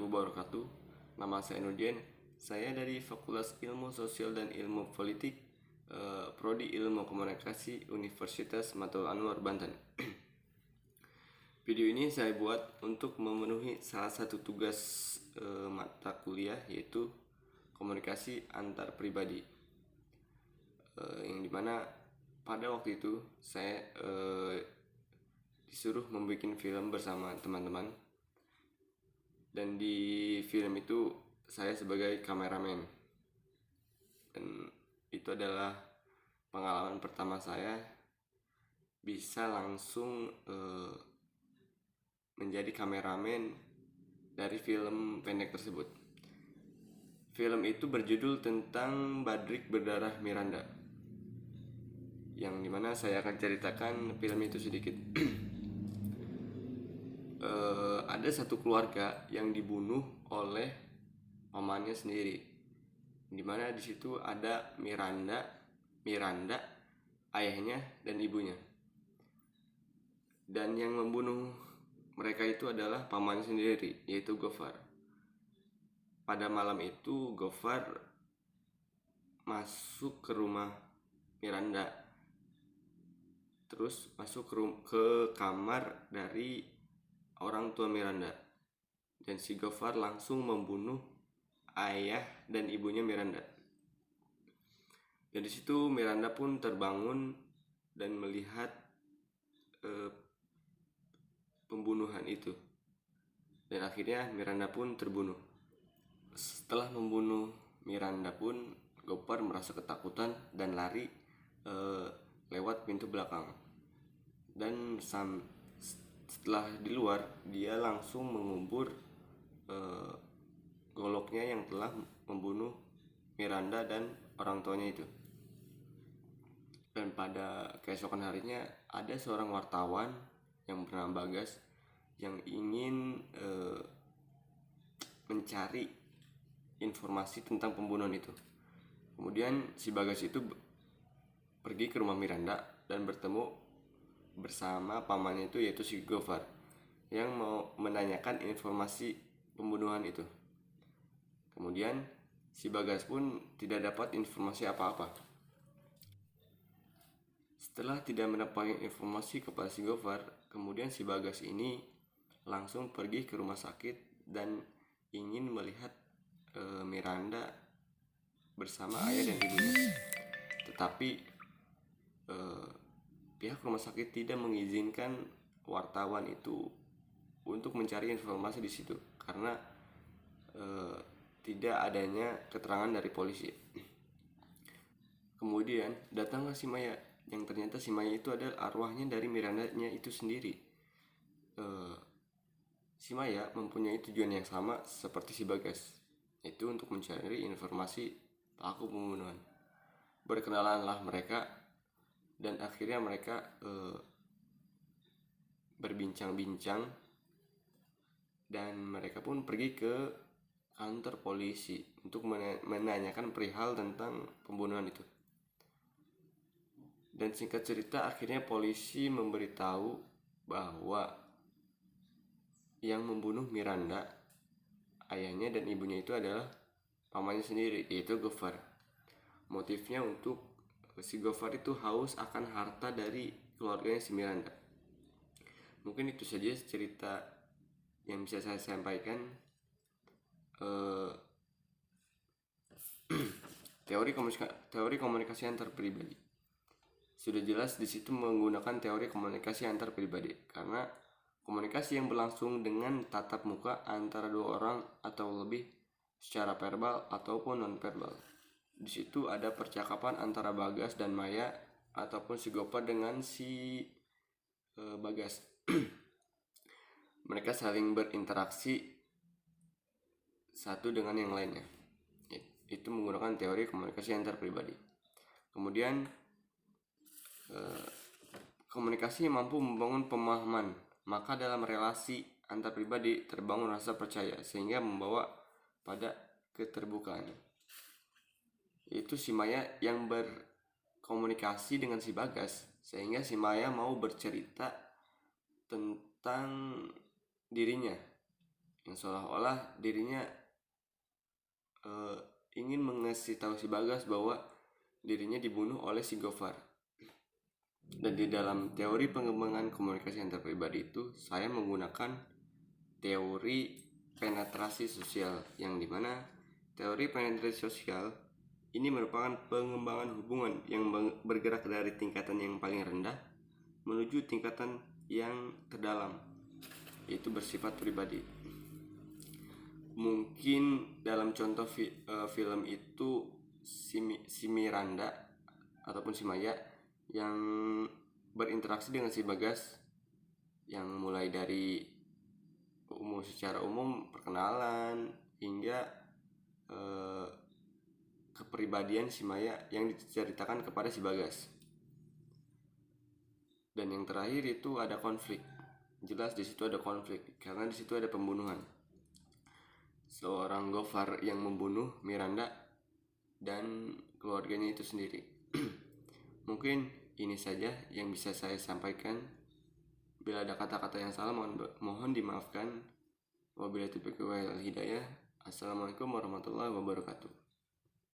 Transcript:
wabarakatuh. Nama saya Nurdin. Saya dari Fakultas Ilmu Sosial dan Ilmu Politik, Prodi Ilmu Komunikasi, Universitas Matul Anwar, Banten. Video ini saya buat untuk memenuhi salah satu tugas mata kuliah, yaitu komunikasi antar pribadi, yang dimana pada waktu itu saya disuruh membuat film bersama teman-teman. Dan di film itu saya sebagai kameramen. Dan itu adalah pengalaman pertama saya bisa langsung menjadi kameramen dari film pendek tersebut. Film itu berjudul tentang Badrik Berdarah Miranda, yang dimana saya akan ceritakan film itu sedikit. Ada satu keluarga yang dibunuh oleh pamannya sendiri, dimana di situ ada Miranda, ayahnya dan ibunya. Dan yang membunuh mereka itu adalah pamannya sendiri, yaitu Gofar. Pada malam itu Gofar masuk ke rumah Miranda, terus masuk ke kamar dari orang tua Miranda, dan si Gofar langsung membunuh ayah dan ibunya Miranda. Dan di situ Miranda pun terbangun dan melihat pembunuhan itu, dan akhirnya Miranda pun terbunuh. Setelah membunuh Miranda pun Gofar merasa ketakutan dan lari lewat pintu belakang. Dan setelah di luar, dia langsung mengubur goloknya yang telah membunuh Miranda dan orang tuanya itu. Dan pada keesokan harinya ada seorang wartawan yang bernama Bagas yang ingin mencari informasi tentang pembunuhan itu. Kemudian si Bagas itu pergi ke rumah Miranda dan bertemu bersama pamannya itu, yaitu si Gofar, yang mau menanyakan informasi pembunuhan itu. Kemudian si Bagas pun tidak dapat informasi apa-apa. Setelah tidak mendapatkan informasi kepada si Gofar, kemudian si Bagas ini langsung pergi ke rumah sakit dan ingin melihat Miranda bersama ayah dan ibunya. Tetapi pihak rumah sakit tidak mengizinkan wartawan itu untuk mencari informasi di situ karena tidak adanya keterangan dari polisi. Kemudian datanglah si Maya, yang ternyata si Maya itu adalah arwahnya dari Mirandanya itu sendiri. Si Maya mempunyai tujuan yang sama seperti si Bagas, yaitu untuk mencari informasi pelaku pembunuhan. Berkenalanlah mereka, dan akhirnya mereka berbincang-bincang, dan mereka pun pergi ke kantor polisi untuk menanyakan perihal tentang pembunuhan itu. Dan singkat cerita, akhirnya polisi memberitahu bahwa yang membunuh Miranda, ayahnya dan ibunya itu adalah pamannya sendiri, yaitu Gofar. Motifnya untuk si Gofar itu haus akan harta dari keluarganya si Miranda. Mungkin itu saja cerita yang bisa saya sampaikan. Teori komunikasi antar pribadi. Sudah jelas di situ menggunakan teori komunikasi antar pribadi karena komunikasi yang berlangsung dengan tatap muka antara dua orang atau lebih secara verbal ataupun non verbal. Di situ ada percakapan antara Bagas dan Maya ataupun si Gofar dengan si Bagas. Mereka saling berinteraksi satu dengan yang lainnya. Itu menggunakan teori komunikasi antar pribadi. Kemudian komunikasi mampu membangun pemahaman, maka dalam relasi antar pribadi terbangun rasa percaya sehingga membawa pada keterbukaan. Itu si Maya yang berkomunikasi dengan si Bagas sehingga si Maya mau bercerita tentang dirinya, yang seolah-olah dirinya ingin mengasih tahu si Bagas bahwa dirinya dibunuh oleh si Gofar. Dan di dalam teori pengembangan komunikasi antar pribadi itu, saya menggunakan teori penetrasi sosial, yang dimana teori penetrasi sosial ini merupakan pengembangan hubungan yang bergerak dari tingkatan yang paling rendah menuju tingkatan yang terdalam, yaitu bersifat pribadi. Mungkin dalam contoh film itu si Miranda ataupun si Maya yang berinteraksi dengan si Bagas, yang mulai dari secara umum perkenalan hingga kepribadian si Maya yang diceritakan kepada si Bagas. Dan yang terakhir itu ada konflik. Jelas di situ ada konflik karena di situ ada pembunuhan. Seorang Gofar yang membunuh Miranda dan keluarganya itu sendiri. Mungkin ini saja yang bisa saya sampaikan. Bila ada kata-kata yang salah mohon dimaafkan. Wabillahi taufiq wal hidayah. Assalamualaikum warahmatullahi wabarakatuh.